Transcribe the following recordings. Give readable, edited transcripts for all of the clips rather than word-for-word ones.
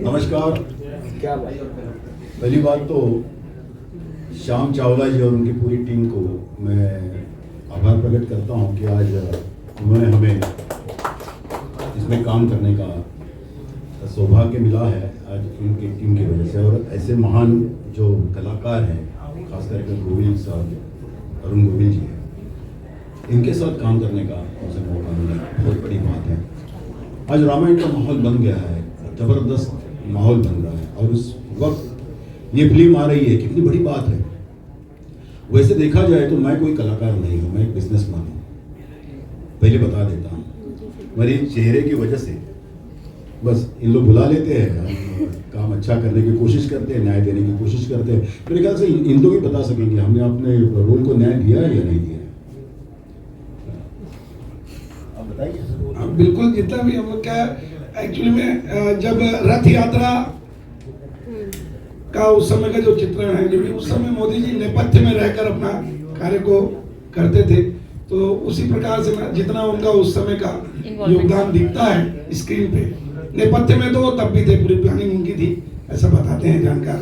नमस्कार। क्या बात। पहली बात तो श्याम चावला जी और उनकी पूरी टीम को मैं आभार प्रकट करता हूं कि आज उन्होंने हमें इसमें काम करने का सौभाग्य मिला है आज उनकी टीम की वजह से। और ऐसे महान जो कलाकार हैं, खास करके गोविल साहब, अरुण गोविल जी हैं, इनके साथ काम करने का मुझे मौका मिला, बहुत बड़ी बात है। आज रामायण का माहौल बन गया है, ज़बरदस्त माहौल बन रहा है और उस वक्त ये फिल्म आ रही है, कितनी बड़ी बात है। वैसे देखा जाए तो मैं कोई कलाकार नहीं हूँ, मैं एक बिजनेसमैन हूँ, पहले बता देता हूँ। मेरे चेहरे की वजह से बस इन लोग बुला लेते हैं, हम काम अच्छा करने की कोशिश करते हैं, न्याय देने की कोशिश करते हैं। मेरे ख्याल से इन लोग ही बता सकेंगे हमने अपने रोल को न्याय दिया है या नहीं दिया है। आप बताइए। बिल्कुल, जितना भी हम लोग क्या एक्चुअली में जब रथ यात्रा का उस समय का जो चित्रण है, जो भी उस समय मोदी जी नेपथ्य में रहकर अपना कार्य को करते थे, तो उसी प्रकार से जितना उनका उस समय का योगदान दिखता है स्क्रीन पे, नेपथ्य में तो तब भी थे, पूरी प्लानिंग उनकी थी, ऐसा बताते हैं जानकार।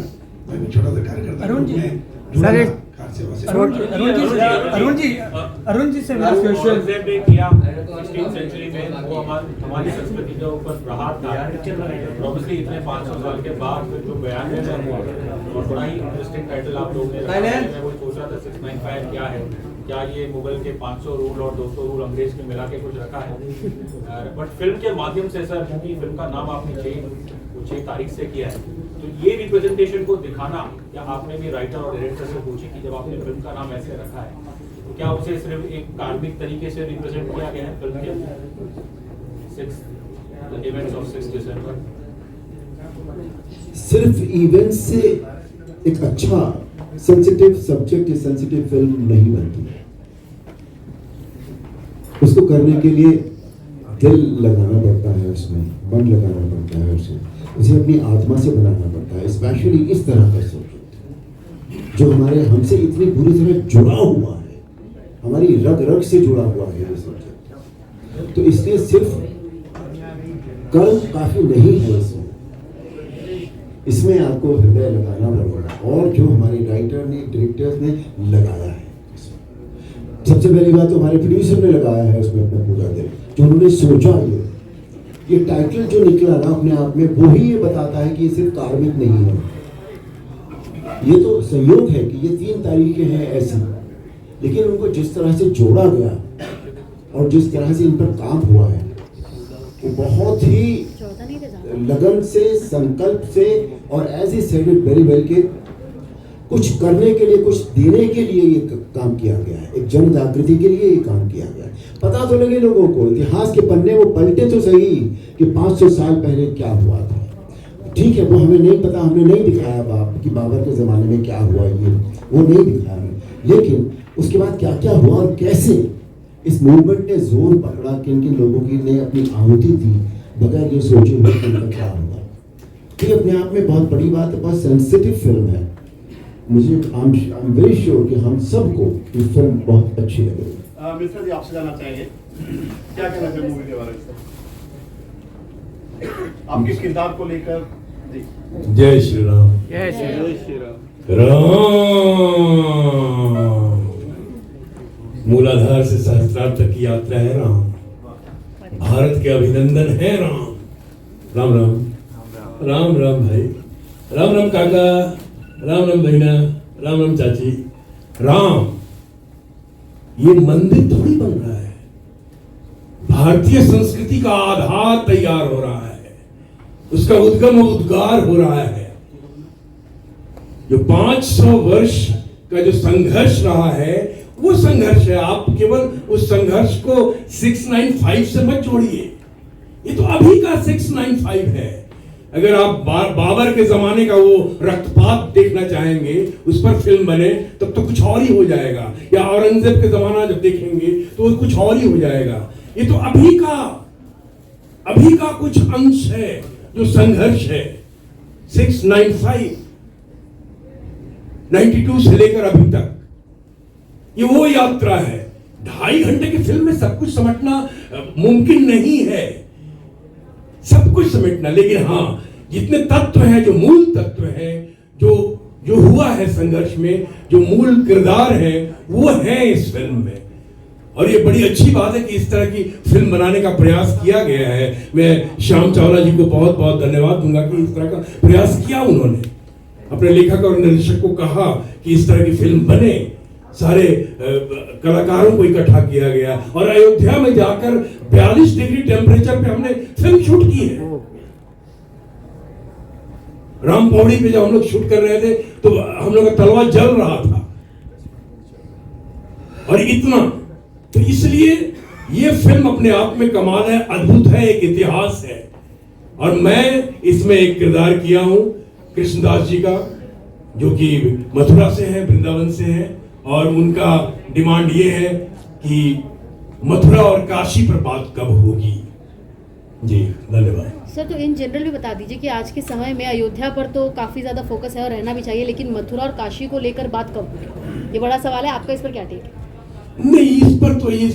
मैं भी छोटा सा कार्य करता अरुण जी, अरुण जी से किया 16वीं सेंचुरी में वो हमारी संस्कृति के ऊपर प्रहार था। ऑब्वियसली इतने 500 साल के बाद जो बयान है और बड़ा ही इंटरेस्टिंग टाइटल आप लोगों ने, मैं वो सोच रहा था 695 क्या है, क्या ये मुगल के 500 रूल और 200 रूल अंग्रेज के मिला के कुछ रखा है। बट फिल्म के माध्यम से सर, क्योंकि फिल्म का नाम आपने 6 तारीख से किया है, तो ये रिप्रेजेंटेशन को दिखाना, या आपने भी राइटर और डायरेक्टर से पूछी कि जब आपने फिल्म का नाम ऐसे रखा है, तो क्या उसे सिर्फ एक कार्मिक तरीके से रिप्रेजेंट किया गया है फिल्म के 6 इवेंट्स ऑफ 6 दिसंबर? सिर्फ इवेंट से एक अच्छा सेंसिटिव सब्जेक्ट या सेंसिटिव फिल्म नहीं बनती। उसको करने के लिए दिल लगाना पड़ता है, उसमें मन लगाना पड़ता है, उसे अपनी आत्मा से बनाना पड़ता है। स्पेशली इस तरह का सब्जेक्ट जो हमसे इतनी बुरी तरह जुड़ा हुआ है, हमारी रग रग से जुड़ा हुआ है ये सब्जेक्ट, तो इसलिए सिर्फ कर्म काफी नहीं है। इसमें आपको हृदय लगाना पड़ेगा, और जो हमारे राइटर ने, डायरेक्टर्स ने लगाया है। सबसे पहली बात तो हमारे प्रोड्यूसर ने लगाया है उसमें अपना पूरा दिल, जो उन्होंने सोचा। ये टाइटल जो निकला ना अपने आप में, वो ही ये बताता है कि ये सिर्फ कार्मिक नहीं है। ये तो संयोग है कि ये 3 तारीखें हैं ऐसी, लेकिन उनको जिस तरह से जोड़ा गया और जिस तरह से इन पर काम हुआ है, वो बहुत ही लगन से, संकल्प से, और as I said it very well के कुछ करने के लिए, कुछ देने के लिए ये काम किया गया है। एक जन जागृति के लिए ये काम किया गया है। पता तो लगे लोगों को, इतिहास के पन्ने वो पलटे तो सही कि 500 साल पहले क्या हुआ था। ठीक है, वो हमें नहीं पता, हमने नहीं दिखाया बाबर के ज़माने में क्या हुआ, ये वो नहीं दिखाया, लेकिन उसके बाद क्या क्या हुआ और कैसे इस मूवमेंट ने जोर पकड़ा, किन किन लोगों की ने अपनी आहुति दी बगैर ये सोचे हुए कि उनका क्या होगा। ये अपने आप में बहुत बड़ी बात है, बहुत सेंसिटिव फिल्म है। मुझे आई एम वेरी श्योर कि हम सबको ये फिल्म बहुत अच्छी लगेगी। मिश्रा जी, आपसे जानना चाहेंगे क्या कहना चाहिए मूवी के बारे में, आपके किरदार को लेकर? जय श्री राम। जय श्री राम। राम मूलाधार से सहस्त्रार्थ तक की यात्रा है राम, भारत के अभिनंदन है राम। राम राम राम राम भाई, राम राम काका, राम राम बहना, राम राम चाची। राम ये मंदिर थोड़ी बन रहा है, भारतीय संस्कृति का आधार तैयार हो रहा है, उसका उद्गम और उद्गार हो रहा है। जो 500 वर्ष का जो संघर्ष रहा है, वो संघर्ष है। आप केवल उस संघर्ष को 695 से मत जोड़िए, ये तो अभी का 695 है। अगर आप बाबर के जमाने का वो रक्तपात देखना चाहेंगे, उस पर फिल्म बने, तब तो कुछ और ही हो जाएगा। या औरंगजेब के जमाना जब देखेंगे तो वो कुछ और ही हो जाएगा। ये तो अभी का कुछ अंश है जो संघर्ष है। 695 92 से लेकर अभी तक ये वो यात्रा है। 2.5 घंटे की फिल्म में सब कुछ समेटना मुमकिन नहीं है, सब कुछ समेटना। लेकिन हाँ, जितने तत्व हैं, जो मूल तत्व हैं, जो हुआ है संघर्ष में, जो मूल किरदार हैं, वो हैं इस फिल्म में। और ये बड़ी अच्छी बात है कि इस तरह की फिल्म बनाने का प्रयास किया गया है। मैं श्याम चावला जी को बहुत बहुत धन्यवाद दूंगा कि इस तरह का प्रयास किया उन्होंने, अपने लेखक और निर्देशक को कहा कि इस तरह की फिल्म बने, सारे कलाकारों को इकट्ठा किया गया और अयोध्या में जाकर 42 डिग्री टेम्परेचर पे हमने फिल्म शूट की है। राम पौड़ी पे जब हम लोग शूट कर रहे थे तो हम लोग का तलवा जल रहा था, और इतना, तो इसलिए ये फिल्म अपने आप में कमाल है, अद्भुत है, एक इतिहास है। और मैं इसमें एक किरदार किया हूं कृष्णदास जी का, जो कि मथुरा से हैं, वृंदावन से हैं, और उनका डिमांड ये है कि मथुरा और काशी पर बात कब होगी। जी धन्यवाद। सर, तो इन जनरल भी बता दीजिए कि आज के समय में अयोध्या पर तो काफ़ी ज़्यादा फोकस है और रहना भी चाहिए, लेकिन मथुरा और काशी को लेकर बात कब होगी, ये बड़ा सवाल है। आपका इस पर क्या टेक है? नहीं, इस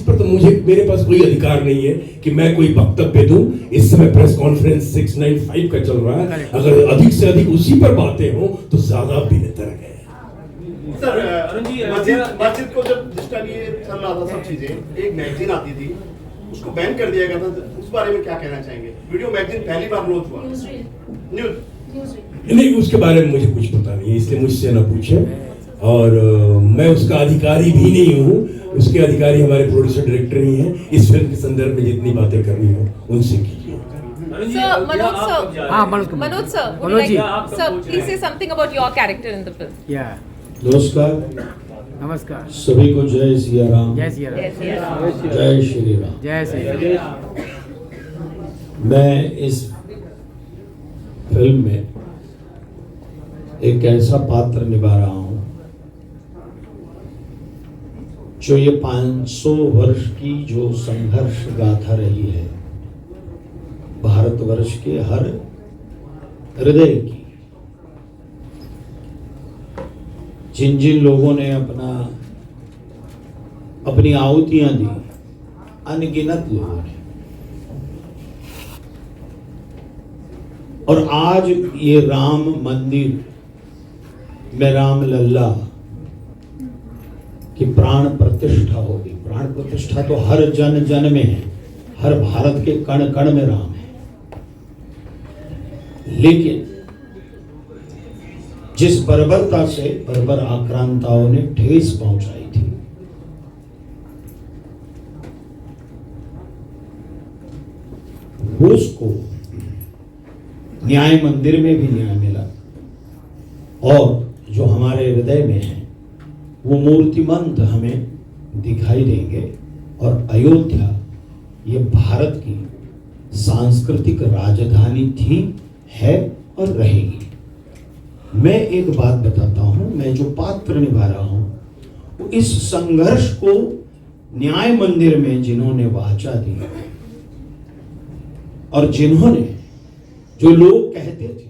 पर तो मेरे पास कोई अधिकार नहीं है कि मैं कोई वक्तव्य दूं। इस समय प्रेस कॉन्फ्रेंस 695 का चल रहा है, अगर अधिक से अधिक उसी पर बातें हो तो ज्यादा बेहतर है। सर मस्जिद को जब जिस टाइम ये चल रहा था सब चीजें, एक मैगजीन आती थी, उसको बैन कर दिया गया था, उस बारे में क्या कहना चाहेंगे? वीडियो मैगजीन पहली बार लॉन्च हुआ, न्यूज़ नहीं, उसके बारे में मुझे कुछ पता नहीं है, इसलिए मुझसे ना पूछे, और मैं उसका अधिकारी भी नहीं हूँ। उसके अधिकारी हमारे प्रोड्यूसर डायरेक्टर ही हैं। इस फिल्म के संदर्भ में जितनी बातें करनी हो उनसे कीजिए। Manoj sir, would you like, sir, please say something about your character in the film. Yeah. नमस्कार, नमस्कार। सभी को जय सिया राम, जय सिया राम। जय श्री राम। जय श्री राम। मैं इस फिल्म में एक ऐसा पात्र निभा रहा हूं जो ये 500 वर्ष की जो संघर्ष गाथा रही है भारतवर्ष के हर हृदय की, जिन जिन लोगों ने अपनी आहुतियां दी, अनगिनत लोगों ने, और आज ये राम मंदिर में राम लल्ला की प्राण प्रतिष्ठा होगी। प्राण प्रतिष्ठा तो हर जन जन में है, हर भारत के कण कण में राम है, लेकिन जिस बर्बरता से बर्बर आक्रांताओं ने ठेस पहुंचाई थी, उसको न्याय मंदिर में भी न्याय मिला, और जो हमारे हृदय में है वो मूर्तिमंत हमें दिखाई देंगे। और अयोध्या ये भारत की सांस्कृतिक राजधानी थी, है और रहेगी। मैं एक बात बताता हूं, मैं जो पात्र निभा रहा हूं वो इस संघर्ष को न्याय मंदिर में जिन्होंने वाचा दी, और जिन्होंने, जो लोग कहते थे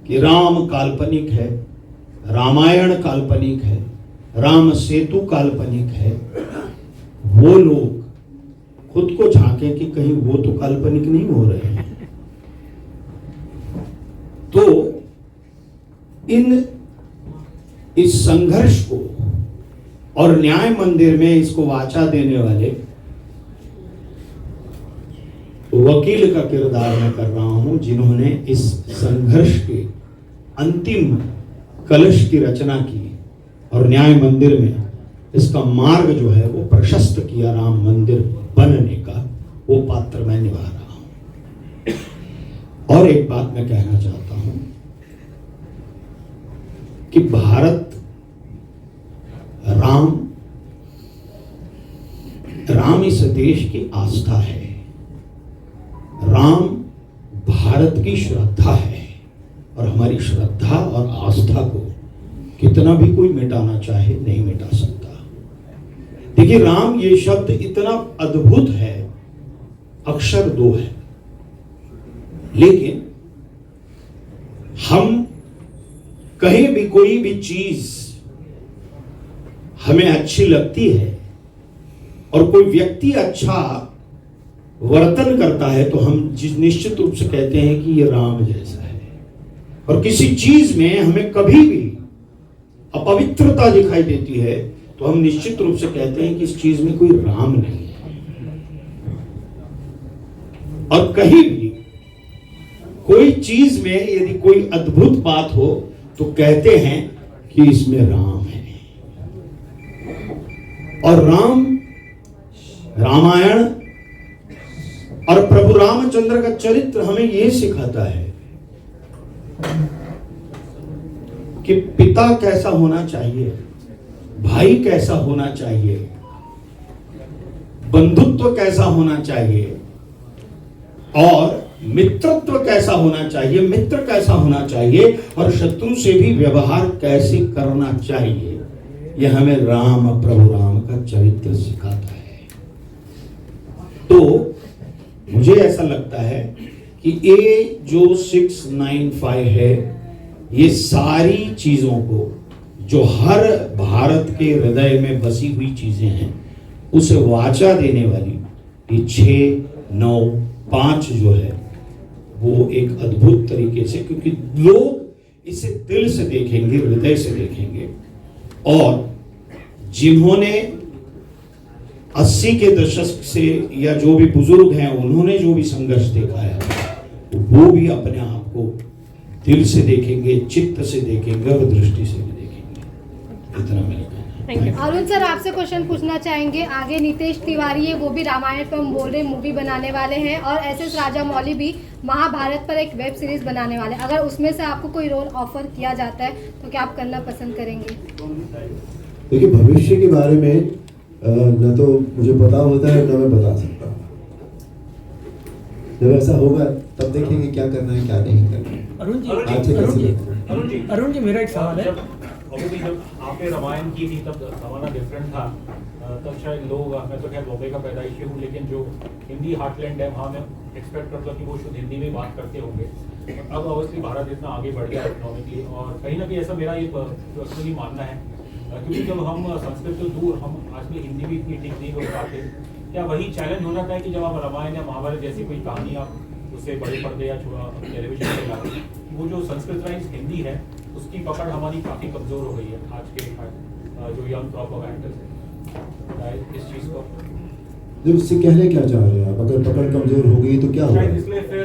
कि राम काल्पनिक है, रामायण काल्पनिक है, राम सेतु काल्पनिक है, वो लोग खुद को झांके कि कहीं वो तो काल्पनिक नहीं हो रहे हैं। तो इस संघर्ष को और न्याय मंदिर में इसको वाचा देने वाले वकील का किरदार मैं कर रहा हूं, जिन्होंने इस संघर्ष के अंतिम कलश की रचना की और न्याय मंदिर में इसका मार्ग जो है वो प्रशस्त किया राम मंदिर बनने का, वो पात्र मैं निभा रहा हूं। और एक बात मैं कहना चाहता हूं कि राम इस देश की आस्था है, राम भारत की श्रद्धा है, और हमारी श्रद्धा और आस्था को कितना भी कोई मिटाना चाहे नहीं मिटा सकता। देखिए, राम ये शब्द इतना अद्भुत है, अक्षर 2 है, लेकिन हम कहीं भी कोई भी चीज हमें अच्छी लगती है और कोई व्यक्ति अच्छा वर्तन करता है तो हम निश्चित रूप से कहते हैं कि ये राम जैसा है। और किसी चीज में हमें कभी भी अपवित्रता दिखाई देती है तो हम निश्चित रूप से कहते हैं कि इस चीज में कोई राम नहीं है। और कहीं भी कोई चीज में यदि कोई अद्भुत बात हो तो कहते हैं कि इसमें राम है। और रामायण और प्रभु रामचंद्र का चरित्र हमें यह सिखाता है कि पिता कैसा होना चाहिए, भाई कैसा होना चाहिए, बंधुत्व कैसा होना चाहिए और मित्रत्व कैसा होना चाहिए, मित्र कैसा होना चाहिए और शत्रु से भी व्यवहार कैसे करना चाहिए। यह हमें प्रभु राम का चरित्र सिखाता है। तो मुझे ऐसा लगता है कि ये जो 695 है, ये सारी चीजों को जो हर भारत के हृदय में बसी हुई चीजें हैं उसे वाचा देने वाली ये 6, 9, 5 जो है वो एक अद्भुत तरीके से, क्योंकि लोग इसे दिल से देखेंगे, हृदय से देखेंगे। और जिन्होंने 80 के दशक से या जो भी बुजुर्ग हैं उन्होंने जो भी संघर्ष देखा है वो भी अपने आप को दिल से देखेंगे, चित्त से देखेंगे और दृष्टि से भी देखेंगे। इतना मेरा कहना है। अरुण सर, आपसे क्वेश्चन पूछना चाहेंगे। आगे नितेश तिवारी है, वो भी रामायण फिल्म बोल रहे मूवी बनाने वाले हैं और SS राजामौली भी महाभारत पर एक वेब सीरीज बनाने वाले। अगर उसमें से आपको कोई रोल ऑफर किया जाता है तो क्या आप करना पसंद करेंगे? देखिए, भविष्य के बारे में न तो मुझे पता होता है न मैं बता सकता हूँ। जब ऐसा होगा तब देखेंगे क्या करना है क्या नहीं करना है। अरुण जी मेरा एक सवाल है। जब आपने रामायण की थी तब जमाना डिफरेंट था, तब शायद लोग, मैं तो खैर बॉम्बे का पैदाइशी हूँ, लेकिन जो हिंदी हार्टलैंड है वहाँ मैं एक्सपेक्ट करता कि वो शुद्ध हिंदी में बात करते होंगे। अब ऑब्वियसली भारत इतना आगे बढ़ गया इकोनॉमिकली, और कहीं ना कहीं ऐसा मेरा ये पर्सनली मानना है, क्योंकि जब हम संस्कृत से दूर, हम आज भी हिंदी भी इतनी ठीक नहीं हो पाते। क्या वही चैलेंज होना था कि जब आप रामायण या महाभारत जैसी कोई कहानी आप उसे बड़े पर्दे या टेलीविजन पर लाते, वो जो संस्कृतराइज हिंदी है उसकी पकड़ हमारी काफ़ी कमज़ोर हो गई है आज के जो यंग प्रोपेगेंडिस्ट है इस चीज़ को। जब उससे कहने क्या चाह रहे हैं आप? अगर पकड़ कमजोर हो गई तो क्या होगा? इसलिए फिर